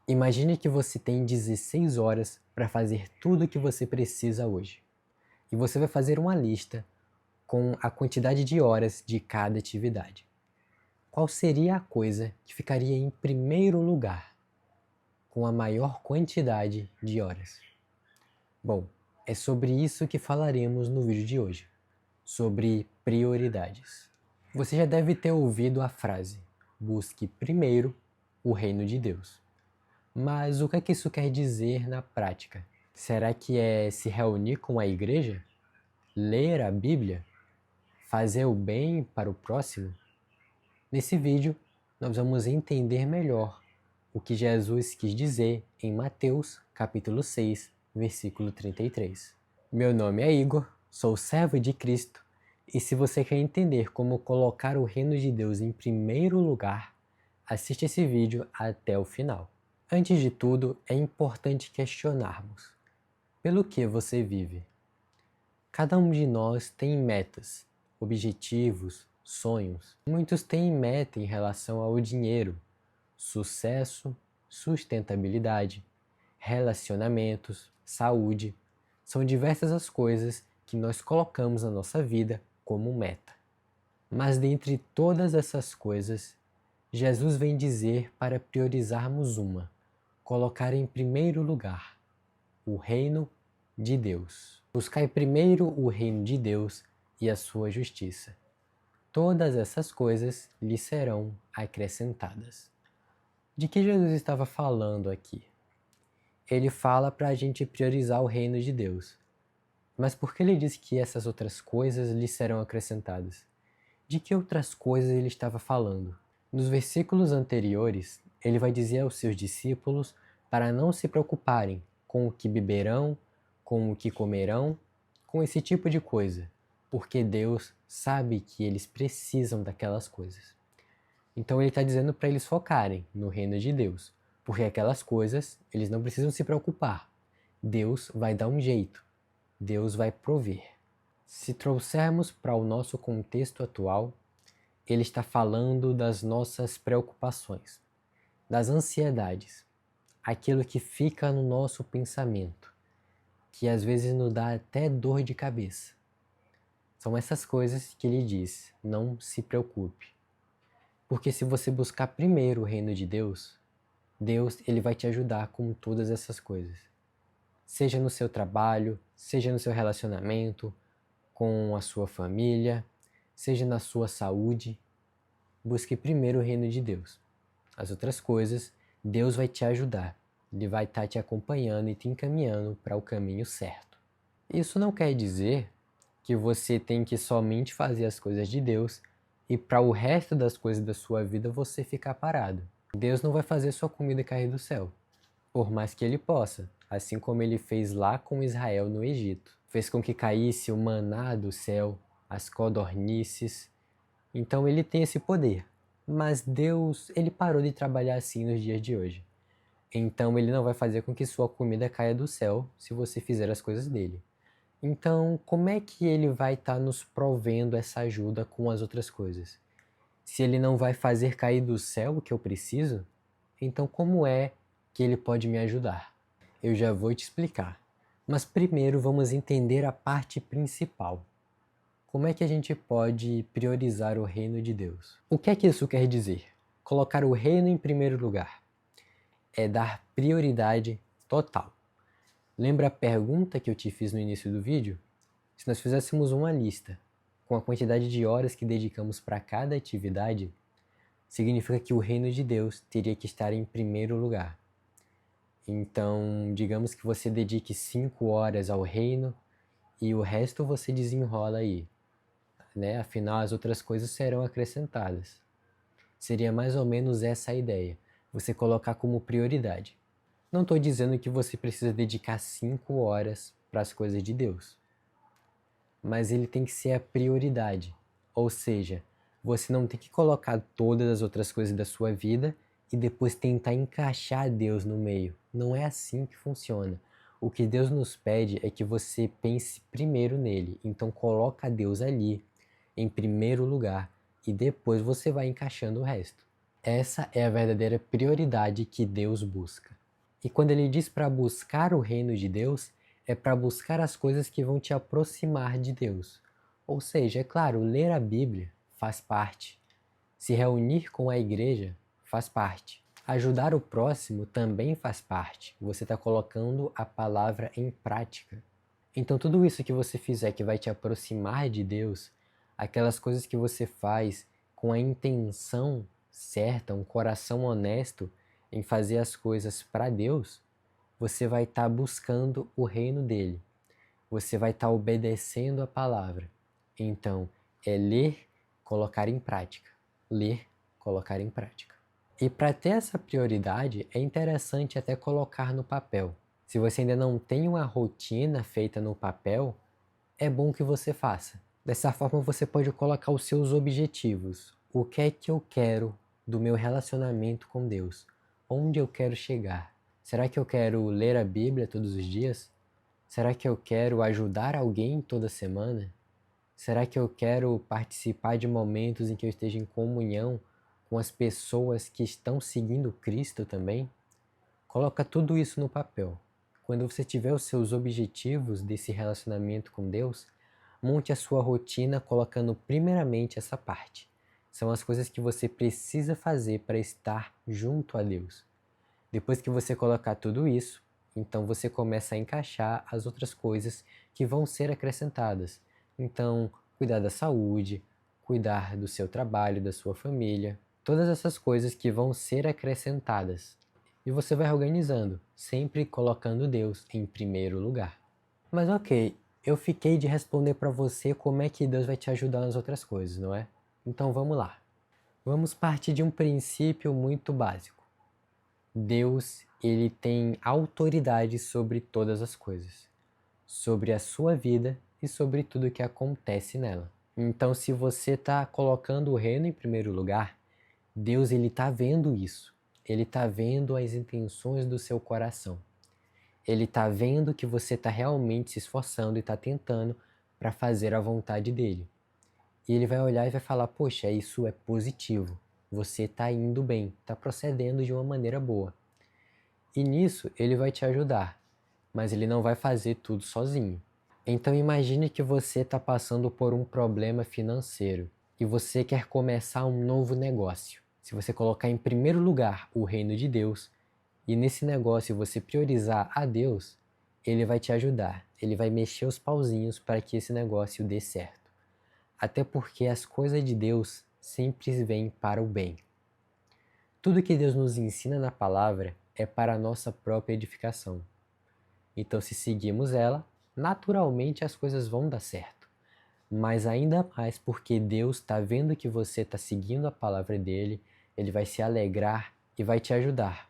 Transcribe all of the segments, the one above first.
Imagine que você tem 16 horas para fazer tudo o que você precisa hoje. E você vai fazer uma lista com a quantidade de horas de cada atividade. Qual seria a coisa que ficaria em primeiro lugar, com a maior quantidade de horas? Bom, é sobre isso que falaremos no vídeo de hoje, sobre prioridades. Você já deve ter ouvido a frase: busque primeiro o reino de Deus. Mas o que é que isso quer dizer na prática? Será que é se reunir com a igreja? Ler a Bíblia? Fazer o bem para o próximo? Nesse vídeo, nós vamos entender melhor o que Jesus quis dizer em Mateus, capítulo 6, versículo 33. Meu nome é Igor, sou servo de Cristo, e se você quer entender como colocar o reino de Deus em primeiro lugar, assiste esse vídeo até o final. Antes de tudo, é importante questionarmos: pelo que você vive? Cada um de nós tem metas, objetivos, sonhos. Muitos têm meta em relação ao dinheiro, sucesso, sustentabilidade, relacionamentos, saúde. São diversas as coisas que nós colocamos na nossa vida como meta. Mas dentre todas essas coisas, Jesus vem dizer para priorizarmos uma: colocar em primeiro lugar o reino de Deus. Buscai primeiro o reino de Deus e a sua justiça. Todas essas coisas lhe serão acrescentadas. De que Jesus estava falando aqui? Ele fala para a gente priorizar o reino de Deus. Mas por que ele disse que essas outras coisas lhe serão acrescentadas? De que outras coisas ele estava falando? Nos versículos anteriores, ele vai dizer aos seus discípulos para não se preocuparem com o que beberão, com o que comerão, com esse tipo de coisa, porque Deus sabe que eles precisam daquelas coisas. Então ele está dizendo para eles focarem no reino de Deus, porque aquelas coisas eles não precisam se preocupar. Deus vai dar um jeito, Deus vai prover. Se trouxermos para o nosso contexto atual, ele está falando das nossas preocupações, das ansiedades, aquilo que fica no nosso pensamento, que às vezes nos dá até dor de cabeça. São essas coisas que ele diz: não se preocupe. Porque se você buscar primeiro o reino de Deus, Deus ele vai te ajudar com todas essas coisas. Seja no seu trabalho, seja no seu relacionamento, com a sua família, seja na sua saúde. Busque primeiro o reino de Deus. As outras coisas, Deus vai te ajudar. Ele vai estar te acompanhando e te encaminhando para o caminho certo. Isso não quer dizer que você tem que somente fazer as coisas de Deus e para o resto das coisas da sua vida você ficar parado. Deus não vai fazer sua comida cair do céu, por mais que ele possa, assim como ele fez lá com Israel no Egito. Fez com que caísse o maná do céu, as codornices. Então ele tem esse poder. Mas Deus, ele parou de trabalhar assim nos dias de hoje. Então ele não vai fazer com que sua comida caia do céu se você fizer as coisas dele. Então, como é que ele vai estar nos provendo essa ajuda com as outras coisas? Se ele não vai fazer cair do céu o que eu preciso, então como é que ele pode me ajudar? Eu já vou te explicar. Mas primeiro vamos entender a parte principal. Como é que a gente pode priorizar o reino de Deus? O que é que isso quer dizer? Colocar o reino em primeiro lugar é dar prioridade total. Lembra a pergunta que eu te fiz no início do vídeo? Se nós fizéssemos uma lista com a quantidade de horas que dedicamos para cada atividade, significa que o reino de Deus teria que estar em primeiro lugar. Então, digamos que você dedique 5 horas ao reino e o resto você desenrola aí, né? Afinal, as outras coisas serão acrescentadas. Seria mais ou menos essa a ideia, você colocar como prioridade. Não estou dizendo que você precisa dedicar 5 horas para as coisas de Deus, mas ele tem que ser a prioridade, ou seja, você não tem que colocar todas as outras coisas da sua vida e depois tentar encaixar Deus no meio. Não é assim que funciona. O que Deus nos pede é que você pense primeiro nele, então coloca Deus ali, em primeiro lugar, e depois você vai encaixando o resto. Essa é a verdadeira prioridade que Deus busca. E quando ele diz para buscar o reino de Deus, é para buscar as coisas que vão te aproximar de Deus. Ou seja, é claro, ler a Bíblia faz parte. Se reunir com a igreja faz parte. Ajudar o próximo também faz parte. Você está colocando a palavra em prática. Então, tudo isso que você fizer que vai te aproximar de Deus, aquelas coisas que você faz com a intenção certa, um coração honesto em fazer as coisas para Deus, você vai estar buscando o reino dele. Você vai estar obedecendo a palavra. Então, é ler, colocar em prática. Ler, colocar em prática. E para ter essa prioridade, é interessante até colocar no papel. Se você ainda não tem uma rotina feita no papel, é bom que você faça. Dessa forma, você pode colocar os seus objetivos. O que é que eu quero do meu relacionamento com Deus? Onde eu quero chegar? Será que eu quero ler a Bíblia todos os dias? Será que eu quero ajudar alguém toda semana? Será que eu quero participar de momentos em que eu esteja em comunhão com as pessoas que estão seguindo Cristo também? Coloca tudo isso no papel. Quando você tiver os seus objetivos desse relacionamento com Deus, monte a sua rotina colocando primeiramente essa parte. São as coisas que você precisa fazer para estar junto a Deus. Depois que você colocar tudo isso, então você começa a encaixar as outras coisas que vão ser acrescentadas. Então, cuidar da saúde, cuidar do seu trabalho, da sua família, todas essas coisas que vão ser acrescentadas. E você vai organizando, sempre colocando Deus em primeiro lugar. Mas ok, eu fiquei de responder para você como é que Deus vai te ajudar nas outras coisas, não é? Então vamos lá. Vamos partir de um princípio muito básico. Deus, ele tem autoridade sobre todas as coisas, sobre a sua vida e sobre tudo que acontece nela. Então, se você está colocando o reino em primeiro lugar, Deus ele está vendo isso. Ele está vendo as intenções do seu coração. Ele está vendo que você está realmente se esforçando e está tentando para fazer a vontade dele. E ele vai olhar e vai falar, poxa, isso é positivo. Você está indo bem, está procedendo de uma maneira boa. E nisso ele vai te ajudar, mas ele não vai fazer tudo sozinho. Então imagine que você está passando por um problema financeiro e você quer começar um novo negócio. Se você colocar em primeiro lugar o reino de Deus e nesse negócio você priorizar a Deus, ele vai te ajudar, ele vai mexer os pauzinhos para que esse negócio dê certo. Até porque as coisas de Deus sempre vêm para o bem. Tudo que Deus nos ensina na palavra é para a nossa própria edificação. Então, se seguimos ela, naturalmente as coisas vão dar certo. Mas ainda mais porque Deus está vendo que você está seguindo a palavra dele, ele vai se alegrar e vai te ajudar.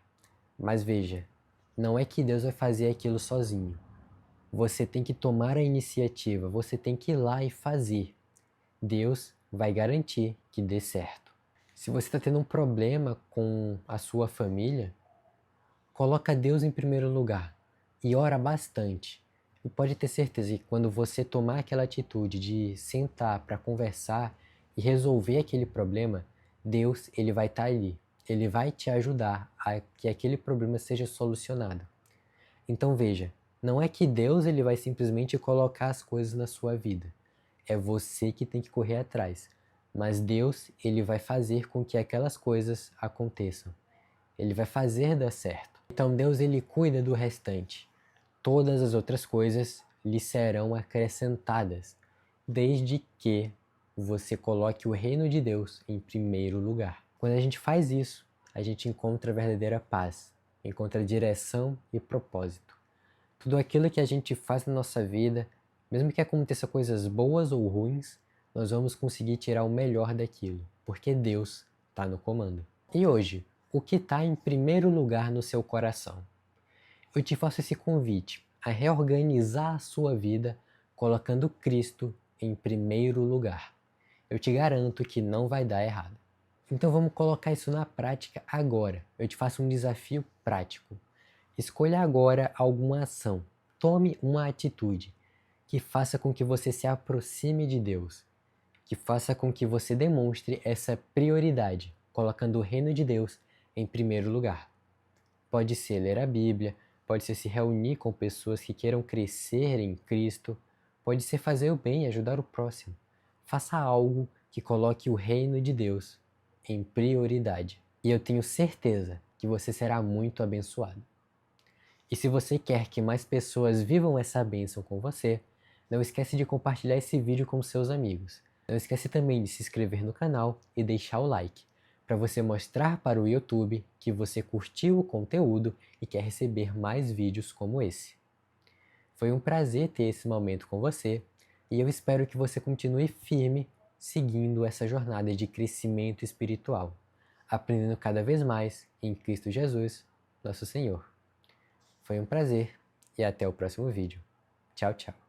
Mas veja, não é que Deus vai fazer aquilo sozinho. Você tem que tomar a iniciativa, você tem que ir lá e fazer. Deus vai garantir que dê certo. Se você está tendo um problema com a sua família, coloca Deus em primeiro lugar e ora bastante. E pode ter certeza que quando você tomar aquela atitude de sentar para conversar e resolver aquele problema, Deus ele vai estar ali. Ele vai te ajudar a que aquele problema seja solucionado. Então veja, não é que Deus ele vai simplesmente colocar as coisas na sua vida. É você que tem que correr atrás. Mas Deus, ele vai fazer com que aquelas coisas aconteçam. Ele vai fazer dar certo. Então Deus, ele cuida do restante. Todas as outras coisas lhe serão acrescentadas, desde que você coloque o reino de Deus em primeiro lugar. Quando a gente faz isso, a gente encontra a verdadeira paz, encontra direção e propósito. Tudo aquilo que a gente faz na nossa vida, mesmo que aconteça coisas boas ou ruins, nós vamos conseguir tirar o melhor daquilo, porque Deus está no comando. E hoje, o que está em primeiro lugar no seu coração? Eu te faço esse convite a reorganizar a sua vida colocando Cristo em primeiro lugar. Eu te garanto que não vai dar errado. Então vamos colocar isso na prática agora. Eu te faço um desafio prático. Escolha agora alguma ação. Tome uma atitude que faça com que você se aproxime de Deus, que faça com que você demonstre essa prioridade, colocando o reino de Deus em primeiro lugar. Pode ser ler a Bíblia, pode ser se reunir com pessoas que queiram crescer em Cristo, pode ser fazer o bem e ajudar o próximo. Faça algo que coloque o reino de Deus em prioridade. E eu tenho certeza que você será muito abençoado. E se você quer que mais pessoas vivam essa bênção com você, não esquece de compartilhar esse vídeo com seus amigos. Não esquece também de se inscrever no canal e deixar o like, para você mostrar para o YouTube que você curtiu o conteúdo e quer receber mais vídeos como esse. Foi um prazer ter esse momento com você e eu espero que você continue firme seguindo essa jornada de crescimento espiritual, aprendendo cada vez mais em Cristo Jesus, nosso Senhor. Foi um prazer e até o próximo vídeo. Tchau, tchau.